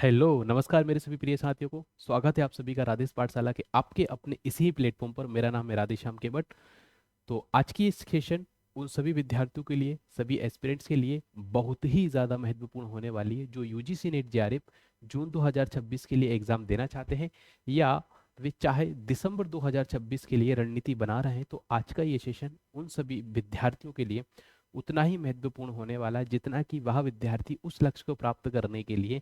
Hello नमस्कार मेरे सभी प्रिय साथियों को स्वागत है आप सभी का राधेश पाठशाला के आपके अपने इसी प्लेटफॉर्म पर। मेरा नाम है राधेश्याम केवट। तो आज की इस सेशन उन सभी विद्यार्थियों के लिए, सभी एस्पिरेंट्स के लिए बहुत ही ज़्यादा महत्वपूर्ण होने वाली है जो यूजीसी नेट जेआरएफ जून 2026 के लिए एग्ज़ाम देना चाहते हैं या वे चाहे दिसंबर 2026 के लिए रणनीति बना रहे हैं। तो आज का ये सेशन उन सभी विद्यार्थियों के लिए उतना ही महत्वपूर्ण होने वाला है जितना कि वह विद्यार्थी उस लक्ष्य को प्राप्त करने के लिए,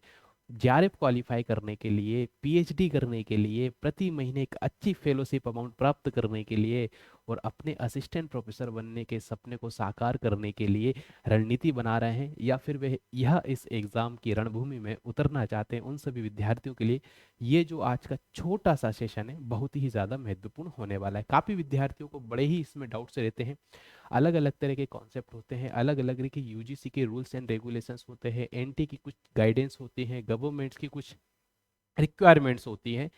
जेआरएफ क्वालिफाई करने के लिए, पीएचडी करने के लिए, प्रति महीने एक अच्छी फेलोशिप अमाउंट प्राप्त करने के लिए और अपने असिस्टेंट प्रोफेसर बनने के सपने को साकार करने के लिए रणनीति बना रहे हैं या फिर वे यह इस एग्ज़ाम की रणभूमि में उतरना चाहते हैं। उन सभी विद्यार्थियों के लिए ये जो आज का छोटा सा सेशन है बहुत ही ज़्यादा महत्वपूर्ण होने वाला है। काफ़ी विद्यार्थियों को बड़े ही इसमें डाउट्स रहते हैं। अलग अलग तरह के कॉन्सेप्ट होते हैं, अलग अलग तरह के यूजीसी के रूल्स एंड रेगुलेशंस होते हैं, एनटी की कुछ गाइडेंस होती हैं, गवर्नमेंट्स की कुछ रिक्वायरमेंट्स होती हैं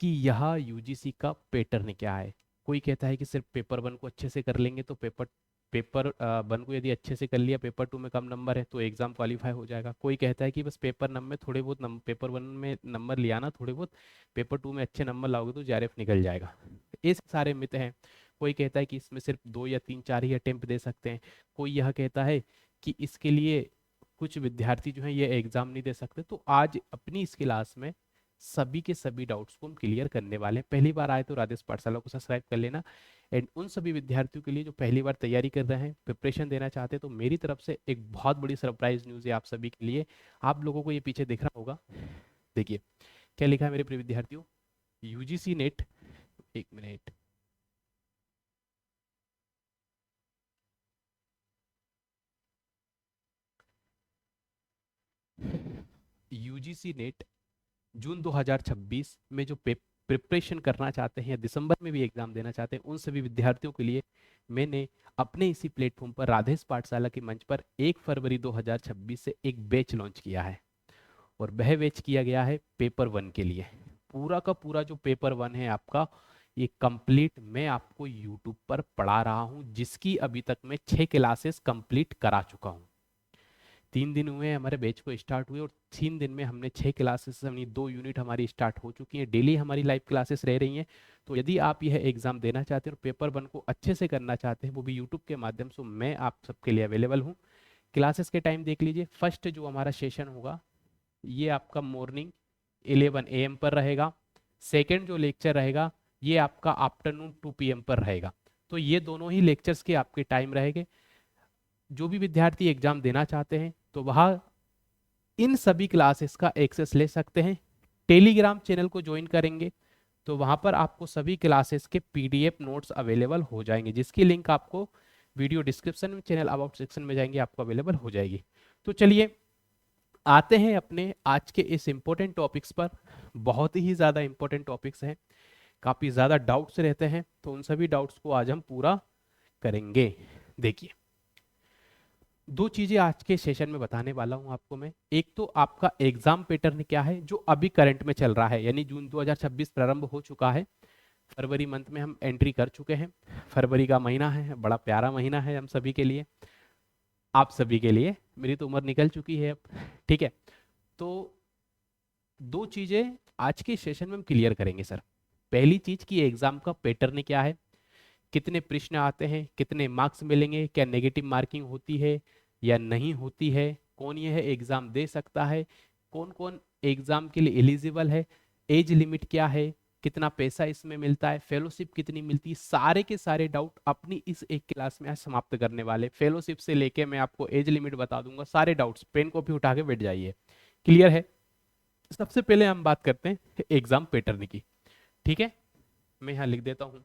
कि यह यूजीसी का पैटर्न क्या है। कोई कहता है कि सिर्फ पेपर वन को अच्छे से कर लेंगे तो पेपर पेपर वन को यदि अच्छे से कर लिया, पेपर टू में कम नंबर है तो एग्जाम क्वालिफाई हो जाएगा। कोई कहता है कि बस पेपर नंबर में थोड़े बहुत पेपर वन में नंबर लिया ना थोड़े बहुत, पेपर टू में अच्छे नंबर लाओगे तो जेआरएफ निकल जाएगा। ये सारे मिथ हैं। कोई कहता है कि इसमें सिर्फ दो या तीन चार ही अटेम्प्ट दे सकते हैं। कोई यह कहता है कि इसके लिए कुछ विद्यार्थी जो है ये एग्जाम नहीं दे सकते। तो आज अपनी इस क्लास में सभी के सभी डाउट्स को हम क्लियर करने वाले हैं। पहली बार आए तो राधेश पाठशाला को सब्सक्राइब कर लेना। एंड उन सभी विद्यार्थियों के लिए जो पहली बार तैयारी कर रहे हैं, प्रिपरेशन देना चाहते हैं, तो मेरी तरफ से एक बहुत बड़ी सरप्राइज न्यूज़ है आप सभी के लिए। आप लोगों को ये पीछे दिख रहा होगा, देखिए क्या लिखा है मेरे प्रिय विद्यार्थियों। यूजीसी नेट, एक मिनट, यूजीसी नेट जून 2026 में जो प्रिपरेशन करना चाहते हैं या दिसंबर में भी एग्जाम देना चाहते हैं, उन सभी विद्यार्थियों के लिए मैंने अपने इसी प्लेटफॉर्म पर राधेश पाठशाला के मंच पर 1 फरवरी 2026 से एक बैच लॉन्च किया है। और वह बैच किया गया है पेपर वन के लिए। पूरा का पूरा जो पेपर वन है आपका, ये कंप्लीट मैं आपको यूट्यूब पर पढ़ा रहा हूँ, जिसकी अभी तक मैं 6 क्लासेस कंप्लीट करा चुका हूँ। 3 दिन हुए हैं हमारे बैच को स्टार्ट हुए और 3 दिन में हमने 6 क्लासेस, यानी 2 यूनिट हमारी स्टार्ट हो चुकी हैं। डेली हमारी लाइव क्लासेस रह रही हैं। तो यदि आप यह एग्जाम देना चाहते हैं और पेपर वन को अच्छे से करना चाहते हैं, वो भी यूट्यूब के माध्यम से, मैं आप सबके लिए अवेलेबल हूँ। क्लासेस के टाइम देख लीजिए। फर्स्ट जो हमारा सेशन होगा ये आपका मॉर्निंग 11 AM पर रहेगा। सेकेंड जो लेक्चर रहेगा ये आपका आफ्टरनून 2 PM पर रहेगा। तो ये दोनों ही लेक्चर्स के आपके टाइम रहेंगे। जो भी विद्यार्थी एग्जाम देना चाहते हैं तो वह इन सभी क्लासेस का एक्सेस ले सकते हैं। टेलीग्राम चैनल को ज्वाइन करेंगे तो वहां पर आपको सभी क्लासेस के पीडीएफ नोट्स अवेलेबल हो जाएंगे, जिसकी लिंक आपको वीडियो डिस्क्रिप्शन में, चैनल अबाउट सेक्शन में जाएंगे, आपको अवेलेबल हो जाएगी। तो चलिए आते हैं अपने आज के इस इम्पोर्टेंट टॉपिक्स पर। बहुत ही ज़्यादा इम्पोर्टेंट टॉपिक्स हैं, काफ़ी ज़्यादा डाउट्स रहते हैं, तो उन सभी डाउट्स को आज हम पूरा करेंगे। देखिए, दो चीजें आज के सेशन में बताने वाला हूं आपको मैं। एक तो आपका एग्जाम पैटर्न क्या है जो अभी करंट में चल रहा है, यानी जून 2026 प्रारंभ हो चुका है, फरवरी मंथ में हम एंट्री कर चुके हैं। फरवरी का महीना है, बड़ा प्यारा महीना है हम सभी के लिए, आप सभी के लिए। मेरी तो उम्र निकल चुकी है अब, ठीक है। तो दो चीजें आज के सेशन में हम क्लियर करेंगे सर। पहली चीज कि एग्जाम का पैटर्न क्या है, कितने प्रश्न आते हैं, कितने मार्क्स मिलेंगे, क्या नेगेटिव मार्किंग होती है या नहीं होती है, कौन यह एग्ज़ाम दे सकता है, कौन कौन एग्ज़ाम के लिए एलिजिबल है, एज लिमिट क्या है, कितना पैसा इसमें मिलता है, फेलोशिप कितनी मिलती है, सारे के सारे डाउट अपनी इस एक क्लास में आज समाप्त करने वाले। फेलोशिप से लेके मैं आपको एज लिमिट बता दूंगा, सारे डाउट्स, पेन कॉपी उठा के बैठ जाइए। क्लियर है। सबसे पहले हम बात करते हैं एग्जाम पैटर्न की, ठीक है। मैं यहाँ लिख देता हूँ,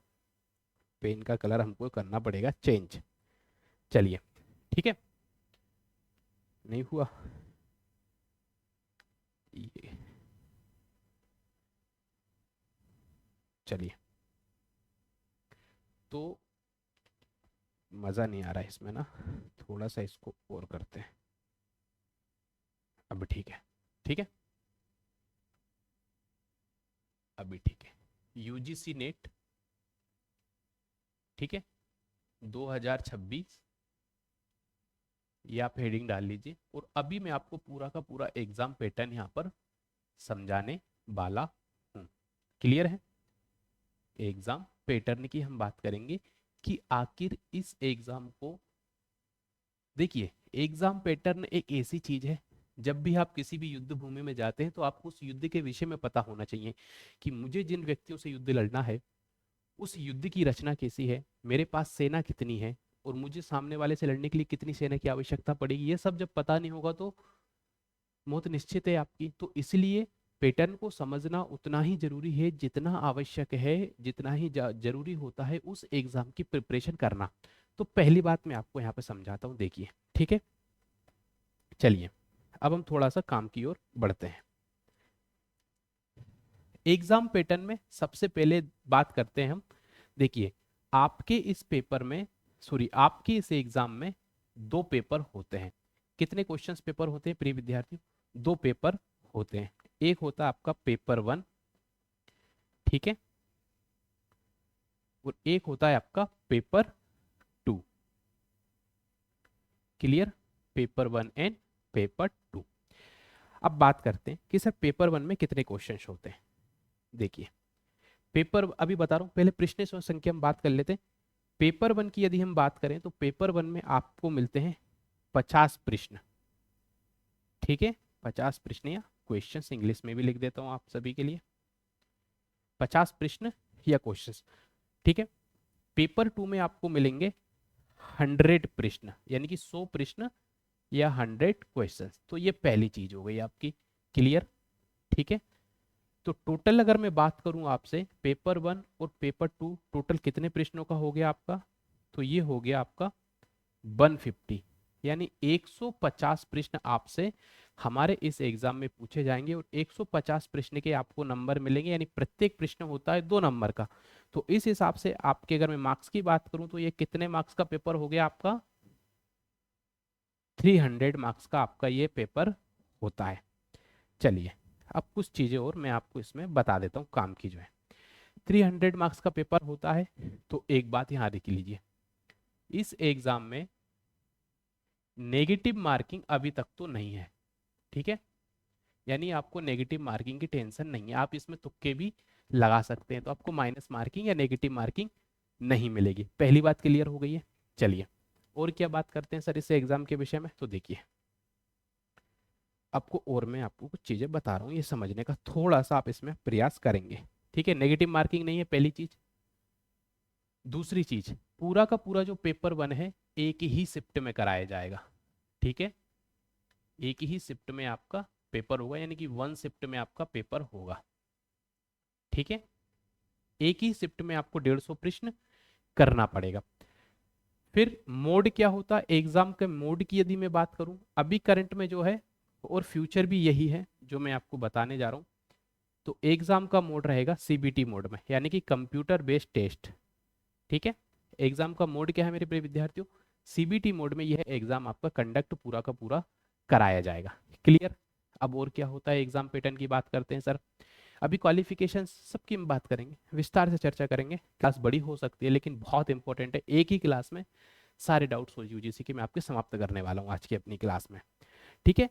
पेन का कलर हमको करना पड़ेगा चेंज। चलिए, ठीक है, नहीं हुआ ये, चलिए। तो मज़ा नहीं आ रहा है इसमें ना, थोड़ा सा इसको और करते हैं। अब ठीक है, ठीक है, अभी ठीक है। यूजीसी नेट, ठीक है, 2026, ये आप हेडिंग डाल लीजिए। और अभी मैं आपको पूरा का पूरा एग्जाम पैटर्न यहाँ पर समझाने वाला हूँ। क्लियर है? एग्जाम पैटर्न की हम बात करेंगे कि आखिर इस एग्जाम को देखिए। एग्जाम पैटर्न एक ऐसी चीज है, जब भी आप किसी भी युद्ध भूमि में जाते हैं तो आपको उस युद्ध के विषय में पता होना चाहिए कि मुझे जिन व्यक्तियों से युद्ध लड़ना है उस युद्ध की रचना कैसी है, मेरे पास सेना कितनी है और मुझे सामने वाले से लड़ने के लिए कितनी सेना की आवश्यकता पड़ेगी। ये सब जब पता नहीं होगा तो मौत निश्चित है आपकी। तो इसलिए पैटर्न को समझना उतना ही जरूरी है जितना आवश्यक है, जितना ही जरूरी होता है उस एग्जाम की प्रिपरेशन करना। तो पहली बात मैं आपको यहाँ पे समझाता हूँ, देखिए। ठीक है, चलिए अब हम थोड़ा सा काम की ओर बढ़ते हैं। एग्जाम पैटर्न में सबसे पहले बात करते हैं हम। देखिए, आपके इस पेपर में, सॉरी, आपके इस एग्जाम में दो पेपर होते हैं। कितने क्वेश्चंस पेपर होते हैं प्रिय विद्यार्थियों? दो पेपर होते हैं। एक होता है आपका पेपर 1, ठीक है, और एक होता है आपका paper 2। Clear? Paper 1 and paper 2। अब बात करते हैं कि सर पेपर 1 में कितने क्वेश्चंस होते हैं। देखिए, पेपर अभी बता रहा हूं, पहले प्रश्न संख्या हम बात कर लेते हैं। पेपर 1 की यदि हम बात करें तो पेपर 1 में आपको मिलते हैं 50 प्रश्न। ठीक है, 50 प्रश्न या क्वेश्चंस इंग्लिश में भी लिख देता हूं आप सभी के लिए, 50 प्रश्न या क्वेश्चंस। ठीक है, पेपर 2 में आपको मिलेंगे 100 प्रश्न, यानी कि 100 प्रश्न या 100 क्वेश्चंस। तो ये पहली चीज हो गई आपकी। क्लियर? ठीक है, तो टोटल अगर मैं बात करूं आपसे, पेपर 1 और पेपर 2 टोटल कितने प्रश्नों का हो गया आपका? तो ये हो गया आपका 150, यानी 150 प्रश्न आपसे हमारे इस एग्जाम में पूछे जाएंगे और 150 प्रश्न के आपको नंबर मिलेंगे, यानी प्रत्येक प्रश्न होता है 2 नंबर का। तो इस हिसाब से आपके अगर मैं मार्क्स की बात करूं तो ये कितने मार्क्स का पेपर हो गया आपका? 300 मार्क्स का आपका ये पेपर होता है। चलिए, अब कुछ चीजें और मैं आपको इसमें बता देता हूँ काम की जो है। 300 मार्क्स का पेपर होता है, तो एक बात यहाँ लिख लीजिए, इस एग्जाम में नेगेटिव मार्किंग अभी तक तो नहीं है। ठीक है, यानी आपको नेगेटिव मार्किंग की टेंशन नहीं है, आप इसमें तुक्के भी लगा सकते हैं, तो आपको माइनस मार्किंग या नेगेटिव मार्किंग नहीं मिलेगी। पहली बात क्लियर हो गई है। चलिए, और क्या बात करते हैं सर इस एग्जाम के विषय में। तो देखिए, आपको और मैं आपको कुछ चीजें बता रहा हूँ, ये समझने का थोड़ा सा आप इसमें प्रयास करेंगे। ठीक है, नेगेटिव मार्किंग नहीं है, पहली चीज। दूसरी चीज, पूरा का पूरा जो पेपर 1 है एक ही शिफ्ट में कराया जाएगा। ठीक है, एक ही शिफ्ट में आपका पेपर होगा, यानी कि 1 शिफ्ट में आपका पेपर होगा। ठीक है, एक ही शिफ्ट में आपको 150 प्रश्न करना पड़ेगा। फिर मोड क्या होता है एग्जाम के? मोड की यदि मैं बात करूं, अभी करंट में जो है और फ्यूचर भी यही है जो मैं आपको बताने जा रहा हूं। तो एग्जाम का मोड रहेगा सीबीटी मोड में, यानी कि कंप्यूटर बेस्ड टेस्ट। ठीक है, एग्जाम का मोड क्या है मेरे प्रिय विद्यार्थियों? सीबीटी मोड में यह एग्जाम आपका कंडक्ट पूरा का पूरा कराया जाएगा। क्लियर? अब और क्या होता है एग्जाम पैटर्न की बात करते हैं सर। अभी क्वालिफिकेशन सबकी हम बात करेंगे, विस्तार से चर्चा करेंगे। क्लास बड़ी हो सकती है लेकिन बहुत इंपॉर्टेंट है, एक ही क्लास में सारे डाउट्स हो यूजीसी के मैं आपके समाप्त करने वाला हूँ आज की अपनी क्लास में। ठीक है,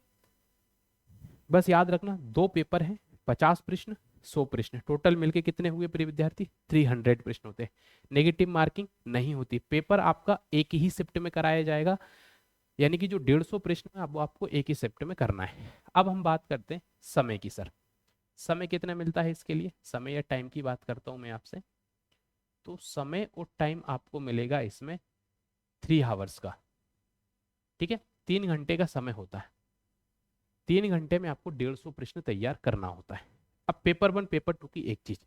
बस याद रखना, दो पेपर हैं, 50 प्रश्न 100 प्रश्न, टोटल मिलके कितने हुए प्रिय विद्यार्थी? 300 प्रश्न होते हैं। नेगेटिव मार्किंग नहीं होती, पेपर आपका एक ही शिफ्ट में कराया जाएगा, यानी कि जो 150 प्रश्न है वो आपको एक ही शिफ्ट में करना है। अब हम बात करते हैं समय की सर। समय कितना मिलता है इसके लिए? समय या टाइम की बात करता हूं मैं आपसे। तो समय और टाइम आपको मिलेगा इसमें 3 आवर्स का। ठीक है, 3 घंटे का समय होता है। 3 घंटे में आपको 150 प्रश्न तैयार करना होता है। अब पेपर 1 पेपर 2 की एक चीज,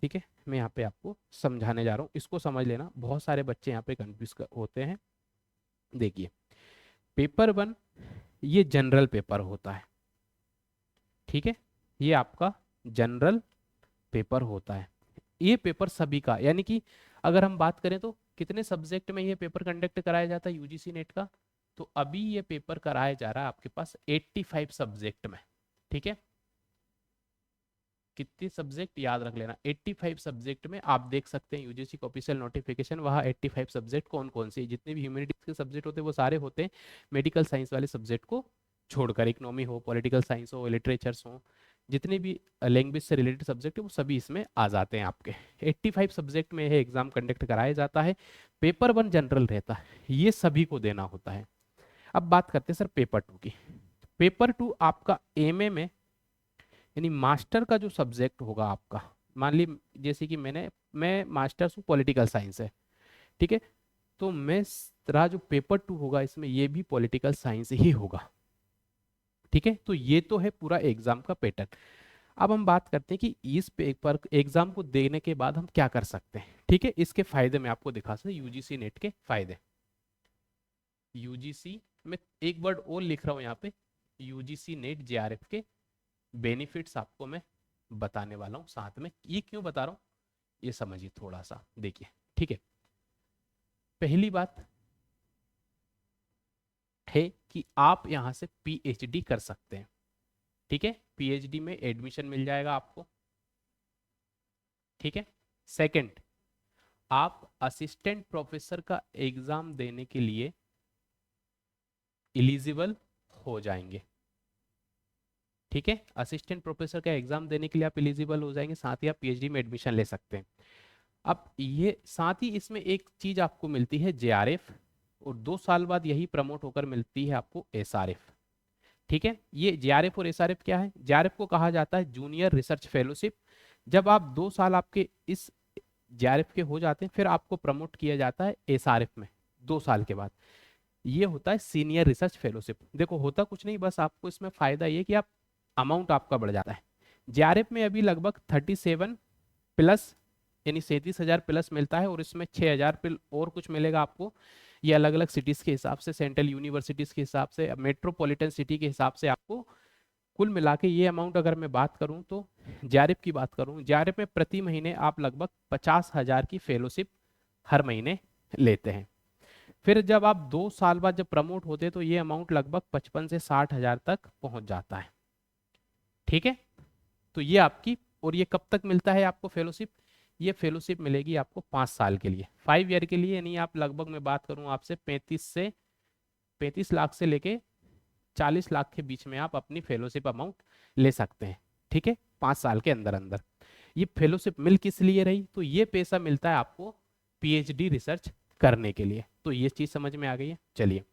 ठीक है, मैं यहाँ पे आपको समझाने जा रहा हूँ, इसको समझ लेना। बहुत सारे बच्चे यहाँ पे कंफ्यूज होते हैं। देखिए, पेपर 1 ये जनरल पेपर होता है। ठीक है, ये आपका जनरल पेपर होता है। ये पेपर सभी का, यानी कि अगर हम बात करें तो कितने सब्जेक्ट में ये पेपर कंडक्ट कराया जाता है यूजीसी नेट का? तो अभी ये पेपर कराया जा रहा है आपके पास 85 सब्जेक्ट में। ठीक है, कितने सब्जेक्ट याद रख लेना, 85 सब्जेक्ट में। आप देख सकते हैं यूजीसी का ऑफिशियल नोटिफिकेशन, वहाँ 85 सब्जेक्ट कौन कौन से, जितने भी ह्यूमैनिटीज के सब्जेक्ट होते हैं वो सारे होते हैं, मेडिकल साइंस वाले सब्जेक्ट को छोड़कर। इकोनॉमी हो, पॉलिटिकल साइंस हो, लिटरेचर्स हो, जितने भी लैंग्वेज से रिलेटेड सब्जेक्ट है वो सभी इसमें आ जाते हैं आपके। 85 सब्जेक्ट में यह एग्जाम कंडक्ट कराया जाता है। पेपर 1 जनरल रहता है, ये सभी को देना होता है। अब बात करते हैं सर पेपर 2 की। पेपर 2 आपका एमए में, यानी मास्टर का जो सब्जेक्ट होगा आपका, मान ली जैसे कि मैं मास्टर्स हूँ पॉलिटिकल साइंस है, ठीक है, तो मेरा जो पेपर 2 होगा इसमें ये भी पॉलिटिकल साइंस ही होगा। ठीक है, तो ये तो है पूरा एग्जाम का पैटर्न। अब हम बात करते हैं कि इस पेपर एग्जाम को देने के बाद हम क्या कर सकते हैं। ठीक है, इसके फायदे मैं आपको दिखा सकता हूँ, यूजीसी नेट के फायदे। यूजीसी में एक वर्ड और लिख रहा हूँ यहाँ पे, यूजीसी नेट जेआरएफ के बेनिफिट्स आपको मैं बताने वाला हूँ साथ में। ये क्यों बता रहा हूँ ये समझिए थोड़ा सा, देखिए। ठीक है, पहली बात है कि आप यहाँ से पीएचडी कर सकते हैं। ठीक है, पीएचडी में एडमिशन मिल जाएगा आपको। ठीक है, सेकंड, आप असिस्टेंट प्रोफेसर का एग्जाम देने के लिए एलिजिबल हो जाएंगे। ठीक है, असिस्टेंट प्रोफेसर का एग्जाम देने के लिए आप एलिजिबल हो जाएंगे, साथ ही आप पीएचडी में एडमिशन ले सकते हैं। अब ये साथ ही इसमें एक चीज आपको मिलती है जेआरएफ, और 2 साल बाद यही प्रमोट होकर मिलती है आपको एसआरएफ। ठीक है, ये जेआरएफ और एसआरएफ क्या है? जेआरएफ को कहा जाता है जूनियर रिसर्च फेलोशिप। जब आप 2 साल आपके इस जेआरएफ के हो जाते हैं, फिर आपको प्रमोट किया जाता है एसआरएफ में 2 साल के बाद। ये होता है सीनियर रिसर्च फेलोशिप। देखो होता कुछ नहीं, बस आपको इसमें फायदा ये कि आप अमाउंट आपका बढ़ जाता है। जेआरएफ में अभी लगभग 37 प्लस, यानी 37,000 प्लस मिलता है, और इसमें 6,000 और कुछ मिलेगा आपको। ये अलग अलग सिटीज के हिसाब से, सेंट्रल यूनिवर्सिटीज के हिसाब से, मेट्रोपॉलिटन सिटी के हिसाब से आपको कुल मिला के ये अमाउंट अगर मैं बात करूं तो, जेआरएफ की बात करूं, जेआरएफ में प्रति महीने आप लगभग 50,000 की फेलोशिप हर महीने लेते हैं। फिर जब आप 2 साल बाद जब प्रमोट होते हैं तो ये अमाउंट लगभग 55 से 60,000 तक पहुंच जाता है। ठीक है, तो ये आपकी, और ये कब तक मिलता है आपको फेलोशिप? ये फेलोशिप मिलेगी आपको 5 साल के लिए, 5 ईयर के लिए, यानी आप लगभग मैं बात करूं आपसे 35 लाख से लेके 40 लाख के बीच में आप अपनी फेलोशिप अमाउंट ले सकते हैं। ठीक है, 5 साल के अंदर अंदर। ये फेलोशिप मिल किस लिए रही? तो ये पैसा मिलता है आपको पीएचडी रिसर्च करने के लिए। तो ये चीज समझ में आ गई है। चलिए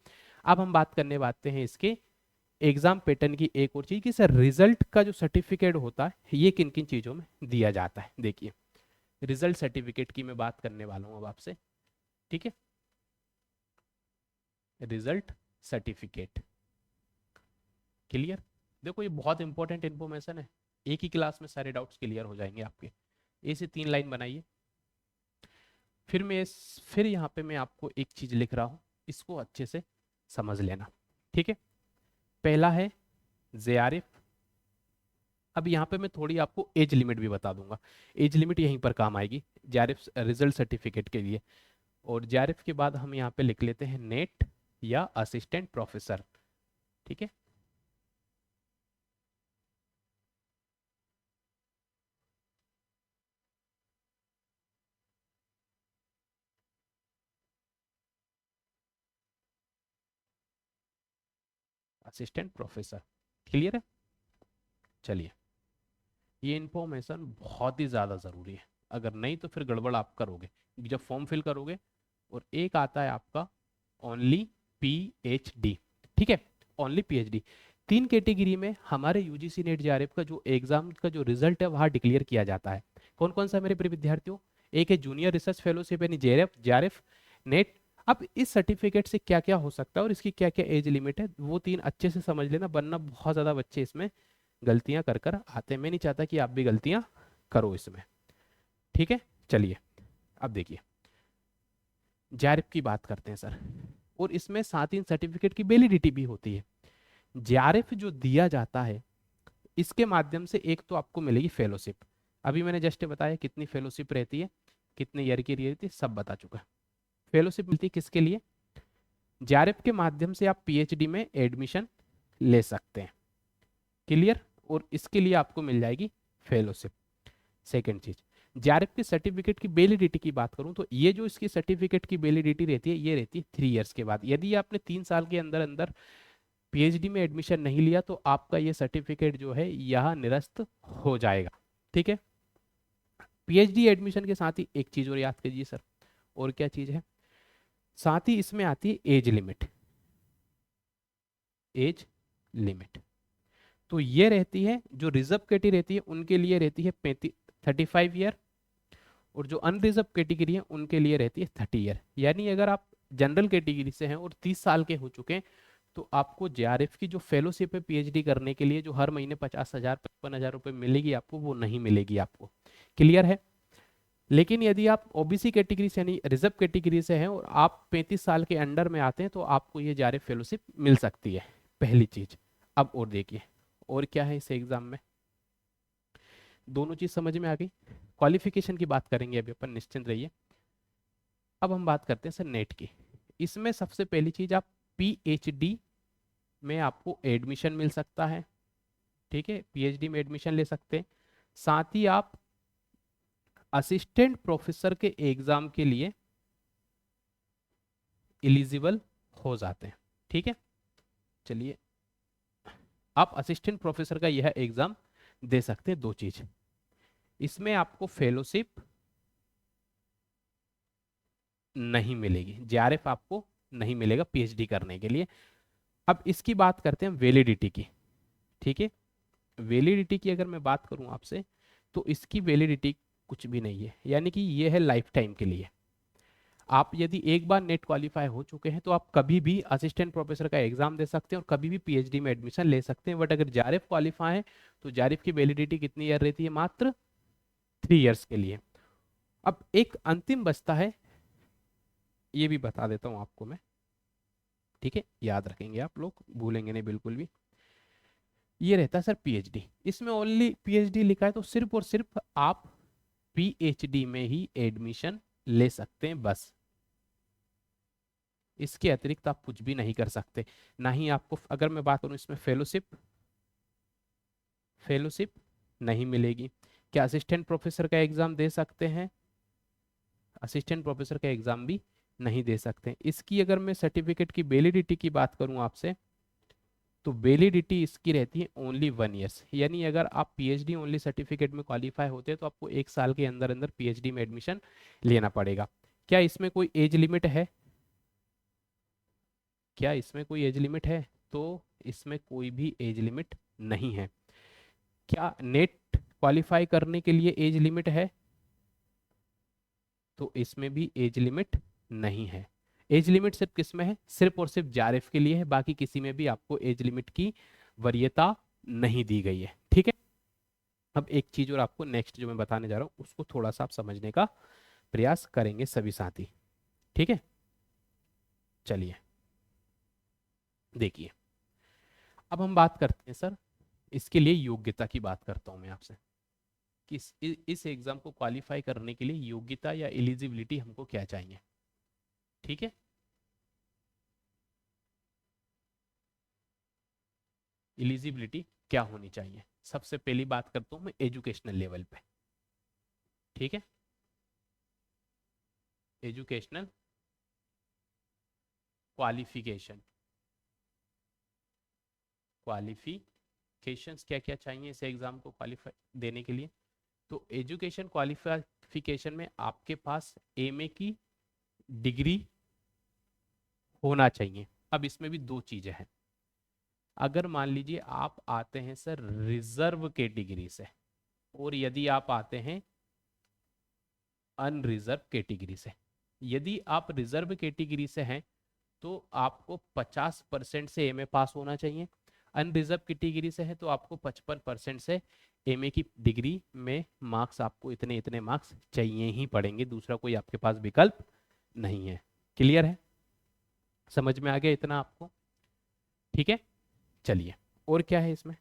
अब हम बात करने वाले हैं इसके एग्जाम पैटर्न की एक और चीज, कि सर रिजल्ट का जो सर्टिफिकेट होता है ये किन किन चीजों में दिया जाता है। देखिए रिजल्ट सर्टिफिकेट की मैं बात करने वाला हूं अब आपसे। ठीक है, रिजल्ट सर्टिफिकेट क्लियर। देखो ये बहुत इंपॉर्टेंट इंफॉर्मेशन है, एक ही क्लास में सारे डाउट्स क्लियर हो जाएंगे आपके। ए से 3 लाइन बनाइए। फिर यहाँ पे मैं आपको एक चीज लिख रहा हूं, इसको अच्छे से समझ लेना। ठीक है, पहला है जेआरएफ। अब यहाँ पे मैं थोड़ी आपको एज लिमिट भी बता दूंगा, एज लिमिट यहीं पर काम आएगी जेआरएफ रिजल्ट सर्टिफिकेट के लिए। और जेआरएफ के बाद हम यहाँ पे लिख लेते हैं नेट या असिस्टेंट प्रोफेसर। ठीक है, असिस्टेंट प्रोफेसर क्लियर है। चलिए ये इंफॉर्मेशन बहुत ही ज़्यादा ज़रूरी है, अगर नहीं तो फिर गड़बड़ आप करोगे जब फॉर्म फिल करोगे। और एक आता है आपका ओनली पीएचडी। ठीक है, ओनली पीएचडी। 3 कैटेगरी में हमारे यूजीसी नेट जेआरएफ का जो एग्जाम का जो रिजल्ट है वहाँ डिक्लेयर किया जाता है। कौन कौन सा मेरे प्रिय विद्यार्थियों? एक है जूनियर रिसर्च फेलोशिप यानी जेआरएफ, जेआरएफ नेट। अब इस सर्टिफिकेट से क्या क्या हो सकता है और इसकी क्या क्या एज लिमिट है, वो 3 अच्छे से समझ लेना, वरना बहुत ज़्यादा बच्चे इसमें गलतियां कर कर आते हैं। मैं नहीं चाहता कि आप भी गलतियां करो इसमें। ठीक है, चलिए अब देखिए जेआरएफ की बात करते हैं सर, और इसमें साथ ही सर्टिफिकेट की वैलिडिटी भी होती है। जेआरएफ जो दिया जाता है इसके माध्यम से एक तो आपको मिलेगी फेलोशिप। अभी मैंने जस्ट बताया कितनी फेलोशिप रहती है, कितने ईयर की रहती है, सब बता चुका। फेलोशिप मिलती है किसके लिए? जेआरएफ के माध्यम से आप पीएचडी में एडमिशन ले सकते हैं। क्लियर, और इसके लिए आपको मिल जाएगी फेलोशिप। सेकंड चीज, जेआरएफ के सर्टिफिकेट की वैलिडिटी की बात करूं तो ये जो इसकी सर्टिफिकेट की वैलिडिटी रहती है ये रहती है 3 इयर्स के बाद। यदि आपने 3 साल के अंदर अंदर पीएचडी में एडमिशन नहीं लिया तो आपका ये सर्टिफिकेट जो है यह निरस्त हो जाएगा। ठीक है, पीएचडी एडमिशन के साथ ही एक चीज और याद कीजिए सर, और क्या चीज है, साथ ही इसमें आती है एज लिमिट। एज लिमिट तो ये रहती है, जो रिजर्व कैटेगरी रहती है उनके लिए रहती है 35 ईयर, और जो अनरिजर्व कैटेगरी है उनके लिए रहती है 30 ईयर। यानी अगर आप जनरल कैटेगरी से हैं और 30 साल के हो चुके हैं तो आपको जेआरएफ की जो फेलोशिप है पीएचडी करने के लिए, जो हर महीने 50,000 55,000 रुपये मिलेगी आपको, वो नहीं मिलेगी आपको। क्लियर है। लेकिन यदि आप ओबीसी कैटेगरी से यानी रिजर्व कैटेगरी से हैं और आप 35 साल के अंडर में आते हैं तो आपको ये जेआरएफ फेलोशिप मिल सकती है, पहली चीज। अब और देखिए और क्या है इस एग्जाम में, दोनों चीज समझ में आ गई। क्वालिफिकेशन की बात करेंगे अभी अपन, निश्चिंत रहिए। अब हम बात करते हैं सर नेट की। इसमें सबसे पहली चीज, आप पीएचडी में आपको एडमिशन मिल सकता है। ठीक है, पीएचडी में एडमिशन ले सकते हैं। साथ ही आप असिस्टेंट प्रोफेसर के एग्जाम के लिए एलिजिबल हो जाते हैं। ठीक है, चलिए, आप असिस्टेंट प्रोफेसर का यह एग्जाम दे सकते हैं। दो चीज, इसमें आपको फेलोशिप नहीं मिलेगी, जेआरएफ आपको नहीं मिलेगा पीएचडी करने के लिए। अब इसकी बात करते हैं वैलिडिटी की। ठीक है, वैलिडिटी की अगर मैं बात करूं आपसे तो इसकी वैलिडिटी कुछ भी नहीं है, यानी कि ये है लाइफ टाइम के लिए। आप यदि एक बार नेट क्वालिफाई हो चुके हैं तो आप कभी भी असिस्टेंट प्रोफेसर का एग्जाम दे सकते हैं और कभी भी पीएचडी में एडमिशन ले सकते हैं। बट अगर जेआरएफ क्वालिफाई है तो जेआरएफ की वैलिडिटी कितनी ईयर रहती है, मात्र 3 इयर्स के लिए। अब एक अंतिम बचता है, ये भी बता देता हूं आपको मैं। ठीक है, याद रखेंगे आप लोग, भूलेंगे नहीं बिल्कुल भी। ये रहता है सर पीएचडी, इसमें ओनली पीएचडी लिखा है तो सिर्फ और सिर्फ आप पीएचडी में ही एडमिशन ले सकते हैं बस। इसके अतिरिक्त आप कुछ भी नहीं कर सकते। ना ही आपको, अगर मैं बात करूं इसमें फेलोशिप, फेलोशिप नहीं मिलेगी। क्या असिस्टेंट प्रोफेसर का एग्जाम दे सकते हैं, असिस्टेंट प्रोफेसर का एग्जाम भी नहीं दे सकते। इसकी अगर मैं सर्टिफिकेट की वैलिडिटी की बात करूं आपसे तो वैलिडिटी इसकी रहती है ओनली 1 ईयर्स। यानी अगर आप पीएचडी ओनली सर्टिफिकेट में क्वालिफाई होते हैं तो आपको 1 साल के अंदर अंदर पीएचडी में एडमिशन लेना पड़ेगा। क्या इसमें कोई एज लिमिट है, क्या इसमें कोई एज लिमिट है, तो इसमें कोई भी एज लिमिट नहीं है। क्या नेट क्वालिफाई करने के लिए एज लिमिट है, तो इसमें भी एज लिमिट नहीं है। एज लिमिट सिर्फ किस में है, सिर्फ और सिर्फ जेआरएफ के लिए है, बाकी किसी में भी आपको एज लिमिट की वरीयता नहीं दी गई है। ठीक है, अब एक चीज और आपको नेक्स्ट जो मैं बताने जा रहा हूं उसको थोड़ा सा आप समझने का प्रयास करेंगे सभी साथी। ठीक है, चलिए देखिए, अब हम बात करते हैं सर, इसके लिए योग्यता की बात करता हूं मैं आपसे कि इस एग्जाम को क्वालिफाई करने के लिए योग्यता या एलिजिबिलिटी हमको क्या चाहिए। ठीक है, एलिजिबिलिटी क्या होनी चाहिए, सबसे पहली बात करता हूं मैं एजुकेशनल लेवल पे। ठीक है, एजुकेशनल क्वालिफिकेशन, क्वालिफिकेशंस क्या क्या चाहिए इस एग्जाम को क्वालिफाई देने के लिए। तो एजुकेशन क्वालिफिकेशन में आपके पास एमए की डिग्री होना चाहिए। अब इसमें भी दो चीजें हैं, अगर मान लीजिए आप आते हैं सर रिजर्व कैटेगरी से और यदि आप आते हैं अनरिजर्व कैटेगरी से, यदि आप रिजर्व कैटेगरी से हैं तो आपको 50% से एमए पास होना चाहिए। अनरिजर्व कैटेगरी से है तो आपको 55% से एमए की डिग्री में मार्क्स, आपको इतने इतने मार्क्स चाहिए ही पड़ेंगे, दूसरा कोई आपके पास विकल्प नहीं है। क्लियर है, समझ में आ गया इतना आपको। ठीक है, चलिए और क्या है इसमें,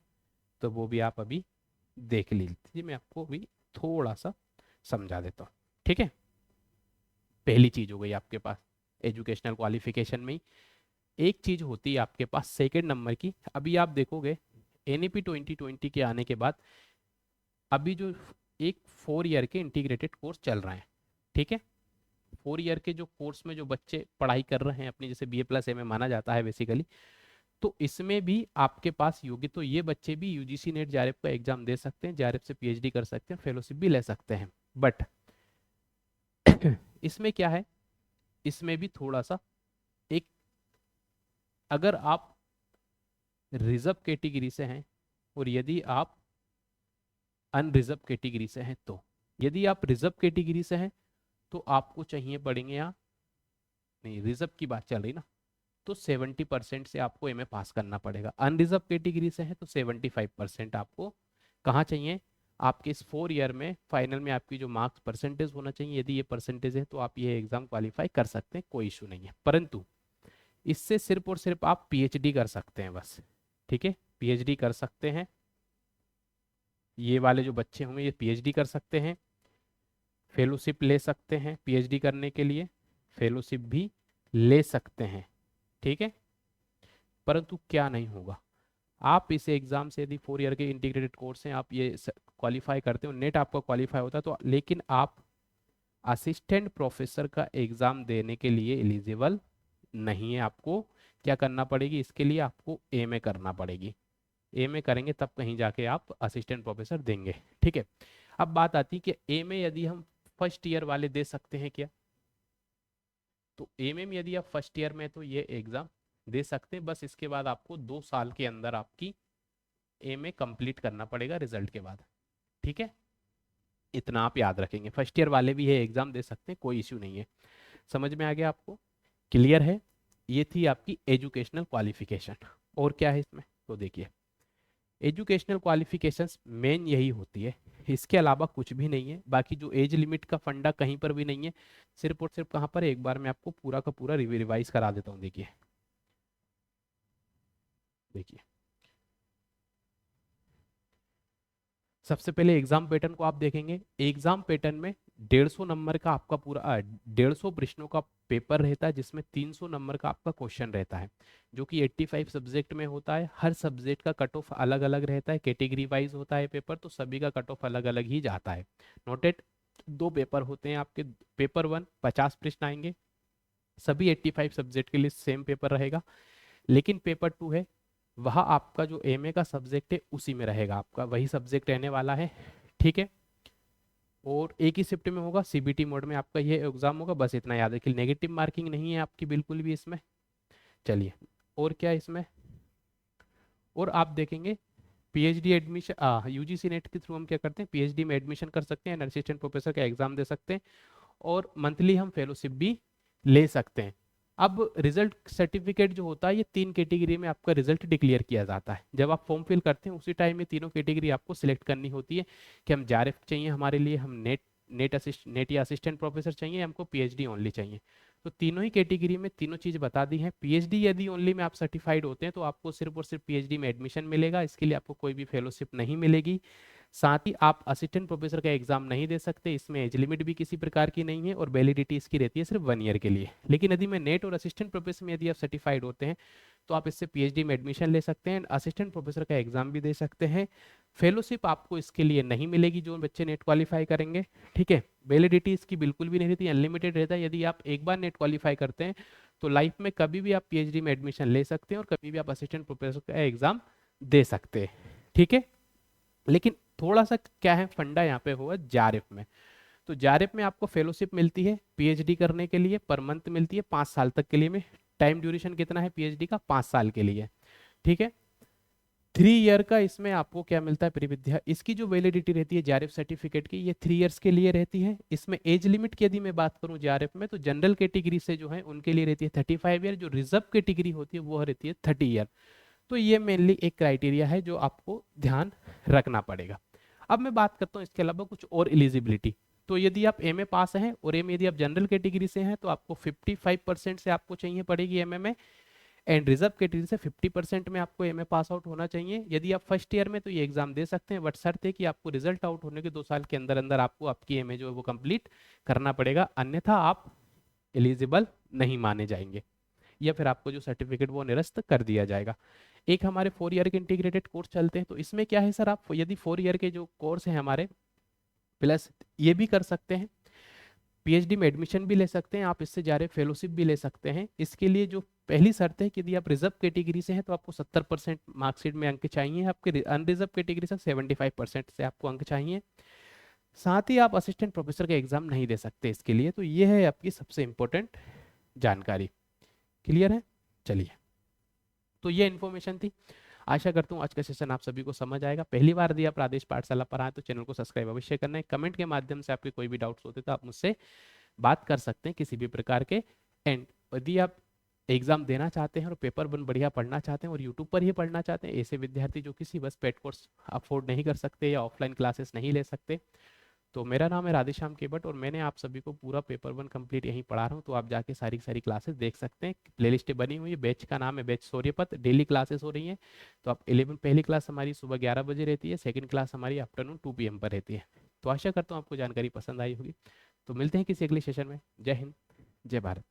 तो वो भी आप अभी देख लीजिए, मैं आपको भी थोड़ा सा समझा देता हूँ। ठीक है, पहली चीज हो गई आपके पास एजुकेशनल क्वालिफिकेशन में ही एक चीज होती है आपके पास सेकंड नंबर की। अभी आप देखोगे एनईपी 2020 के आने के बाद अभी जो एक 4 ईयर के इंटीग्रेटेड कोर्स चल रहे हैं। ठीक है, 4 ईयर के जो कोर्स में जो बच्चे पढ़ाई कर रहे हैं अपनी, जैसे बीए प्लस एमए माना जाता है बेसिकली, तो इसमें भी आपके पास योग्य, तो ये बच्चे भी यूजीसी नेट जेआरएफ का एग्जाम दे सकते हैं, जेआरएफ से पीएचडी कर सकते हैं, फेलोशिप भी ले सकते हैं। बट इसमें क्या है, इसमें भी थोड़ा सा एक, अगर आप रिजर्व कैटेगरी से हैं और यदि आप अनरिजर्व कैटेगरी से हैं, तो यदि आप रिजर्व कैटेगरी से हैं तो आपको चाहिए पड़ेंगे यहाँ, नहीं रिजर्व की बात चल रही ना, तो 70% से आपको एमए पास करना पड़ेगा। अनरिजर्व कैटेगरी से है तो 75% आपको कहाँ चाहिए, आपके इस 4 ईयर में फाइनल में आपकी जो मार्क्स परसेंटेज होना चाहिए, यदि ये परसेंटेज है तो आप ये एग्जाम क्वालिफाई कर सकते हैं, कोई इशू नहीं है। परंतु इससे सिर्फ और सिर्फ आप पीएचडी कर सकते हैं बस, ठीक है, पीएचडी कर सकते हैं। ये वाले जो बच्चे होंगे ये पीएचडी कर सकते हैं, फेलोशिप ले सकते हैं, पीएचडी करने के लिए फेलोशिप भी ले सकते हैं, ठीक है। परंतु क्या नहीं होगा, आप इस एग्जाम से यदि 4 ईयर के इंटीग्रेटेड कोर्स हैं, आप ये क्वालिफाई करते हो, नेट आपका क्वालिफाई होता है तो, लेकिन आप असिस्टेंट प्रोफेसर का एग्जाम देने के लिए एलिजिबल नहीं है। आपको क्या करना पड़ेगी, इसके लिए आपको एमए करना पड़ेगी, एमए करेंगे तब कहीं जाके आप असिस्टेंट प्रोफेसर देंगे, ठीक है। अब बात आती है कि एमए यदि हम फर्स्ट ईयर वाले दे सकते हैं क्या, तो एमए में यदि आप फर्स्ट ईयर में तो ये एग्जाम दे सकते हैं, बस इसके बाद आपको 2 साल के अंदर आपकी एमए कंप्लीट करना पड़ेगा रिजल्ट के बाद, ठीक है। इतना आप याद रखेंगे, फर्स्ट ईयर वाले भी ये एग्जाम दे सकते हैं, कोई इश्यू नहीं है। समझ में आ गया आपको, क्लियर है। ये थी आपकी एजुकेशनल क्वालिफिकेशन। और क्या है इसमें, तो देखिए एजुकेशनल क्वालिफिकेशंस मेन यही होती है, इसके अलावा कुछ भी नहीं है। बाकी जो एज लिमिट का फंडा कहीं पर भी नहीं है, सिर्फ और सिर्फ कहाँ पर, एक बार मैं आपको पूरा का पूरा रिवाइज करा देता हूँ। देखिए देखिए सबसे पहले एग्जाम पैटर्न को आप देखेंगे, एग्जाम पैटर्न में 150 नंबर का आपका पूरा 150 प्रश्नों का पेपर रहता है, जिसमें 300 नंबर का आपका क्वेश्चन रहता है, जो कि 85 सब्जेक्ट में होता है। हर सब्जेक्ट का कट ऑफ अलग अलग रहता है, कैटेगरी वाइज होता है पेपर, तो सभी का कट ऑफ अलग अलग ही जाता है। नोटेड, 2 पेपर होते हैं आपके, पेपर 1 50 प्रश्न आएंगे, सभी 85 सब्जेक्ट के लिए सेम पेपर रहेगा। लेकिन पेपर 2 है, वह आपका जो एमए का सब्जेक्ट है उसी में रहेगा, आपका वही सब्जेक्ट रहने वाला है, ठीक है। और एक ही शिफ्ट में होगा, सीबीटी मोड में आपका ये एग्जाम होगा, बस इतना याद रखिए। नेगेटिव मार्किंग नहीं है आपकी बिल्कुल भी इसमें। चलिए और क्या इसमें, और आप देखेंगे पीएचडी एडमिशन, यूजीसी नेट के थ्रू हम क्या करते हैं, पीएचडी में एडमिशन कर सकते हैं, असिस्टेंट प्रोफेसर का एग्जाम दे सकते हैं, और मंथली हम फेलोशिप भी ले सकते हैं। अब रिजल्ट सर्टिफिकेट जो होता है, ये 3 कैटेगरी में आपका रिजल्ट डिक्लेयर किया जाता है। जब आप फॉर्म फिल करते हैं उसी टाइम में तीनों कैटेगरी आपको सिलेक्ट करनी होती है कि हम जेआरएफ चाहिए हमारे लिए, हम नेट या असिस्टेंट प्रोफेसर चाहिए, हमको पीएचडी ओनली चाहिए। तो तीनों ही कैटेगरी में तीनों चीज़ बता दी है। पीएचडी यदि ओनली में आप सर्टिफाइड होते हैं तो आपको सिर्फ और सिर्फ पीएचडी में एडमिशन मिलेगा, इसके लिए आपको कोई भी फेलोशिप नहीं मिलेगी। साथ ही आप असिस्टेंट प्रोफेसर का एग्जाम नहीं दे सकते, इसमें एज लिमिट भी किसी प्रकार की नहीं है, और वैलिडिटी इसकी रहती है सिर्फ 1 ईयर के लिए। लेकिन यदि मैं नेट और असिस्टेंट प्रोफेसर में यदि आप सर्टिफाइड होते हैं तो आप इससे पीएचडी में एडमिशन ले सकते हैं, असिस्टेंट प्रोफेसर का एग्जाम भी दे सकते हैं। फेलोशिप आपको इसके लिए नहीं मिलेगी जो बच्चे नेट क्वालिफाई करेंगे, ठीक है। वैलिडिटी इसकी बिल्कुल भी नहीं रहती, अनलिमिटेड रहता है। यदि आप एक बार नेट क्वालिफाई करते हैं तो लाइफ में कभी भी आप पीएचडी में एडमिशन ले सकते हैं, और कभी भी आप असिस्टेंट प्रोफेसर का एग्जाम दे सकते हैं, ठीक है। लेकिन थोड़ा सा क्या है फंडा यहाँ पे हुआ जेआरएफ में, तो जेआरएफ में आपको फेलोशिप मिलती है पीएचडी करने के लिए, पर मंथ मिलती है 5 साल तक के लिए में। टाइम ड्यूरेशन कितना है पीएचडी का, 5 साल के लिए, ठीक है। 3 ईयर का इसमें आपको क्या मिलता है परिविद्या, इसकी जो वैलिडिटी रहती है जेआरएफ सर्टिफिकेट की, ये 3 ईयर्स के लिए रहती है। इसमें एज लिमिट की यदि मैं बात करूं जेआरएफ में, तो जनरल कैटेगरी से जो है उनके लिए रहती है 35 ईयर, जो रिजर्व कैटेगरी होती है वो रहती है 30 ईयर। तो ये मेनली एक क्राइटेरिया है जो आपको ध्यान रखना पड़ेगा। अब मैं बात करता हूँ इसके अलावा कुछ और एलिजिबिलिटी। तो यदि आप एमए पास हैं और एमए यदि आप जनरल कैटेगरी से हैं तो आपको 55% से आपको चाहिए पड़ेगी एमए में, एंड रिजर्व कैटेगरी से 50% में आपको एमए पास आउट होना चाहिए। यदि आप फर्स्ट ईयर में तो ये एग्जाम दे सकते हैं, बट शर्त है कि आपको रिजल्ट आउट होने के 2 साल के अंदर अंदर आपको आपकी एमए जो है वो कंप्लीट करना पड़ेगा, अन्यथा आप एलिजिबल नहीं माने जाएंगे, या फिर आपको जो सर्टिफिकेट वो निरस्त कर दिया जाएगा। एक हमारे 4 ईयर के इंटीग्रेटेड कोर्स चलते हैं, तो इसमें क्या है सर, आप यदि 4 ईयर के जो कोर्स हैं हमारे, प्लस ये भी कर सकते हैं, पीएचडी में एडमिशन भी ले सकते हैं आप, इससे जा रहे फेलोशिप भी ले सकते हैं। इसके लिए जो पहली शर्त है कि यदि आप रिजर्व कैटेगरी से हैं तो आपको 70% मार्कशीट में अंक चाहिए, आपके अनरिजर्व कैटेगरी से 75% से आपको अंक चाहिए। साथ ही आप असिस्टेंट प्रोफेसर का एग्जाम नहीं दे सकते इसके लिए। तो ये है आपकी सबसे इंपॉर्टेंट जानकारी। क्लियर है? चलिए, तो ये इन्फॉर्मेशन थी। आशा करता हूँ आज का सेशन आप सभी को समझ आएगा। पहली बार यदि आप राजेश पाठशाला पर आए तो चैनल को सब्सक्राइब अवश्य करना है। कमेंट के माध्यम से आपके कोई भी डाउट्स होते तो आप मुझसे बात कर सकते हैं किसी भी प्रकार के। एंड यदि आप एग्जाम देना चाहते हैं और पेपर वन बढ़िया पढ़ना चाहते हैं और यूट्यूब पर ही पढ़ना चाहते हैं, ऐसे विद्यार्थी जो किसी बस पेड कोर्स अफोर्ड नहीं कर सकते या ऑफलाइन क्लासेस नहीं ले सकते, तो मेरा नाम है राधेश्याम केवट और मैंने आप सभी को पूरा पेपर वन कंप्लीट यहीं पढ़ा रहा हूँ। तो आप जाके सारी सारी क्लासेस देख सकते हैं, प्लेलिस्ट बनी हुई है। बैच का नाम है बैच सूर्यपत, डेली क्लासेस हो रही हैं। तो आप 11 पहली क्लास हमारी सुबह 11 बजे रहती है, सेकंड क्लास हमारी आफ्टरनून 2 PM पर रहती है। तो आशा करता हूँ आपको जानकारी पसंद आई होगी। तो मिलते हैं किसी अगले सेशन में। जय हिंद, जय भारत।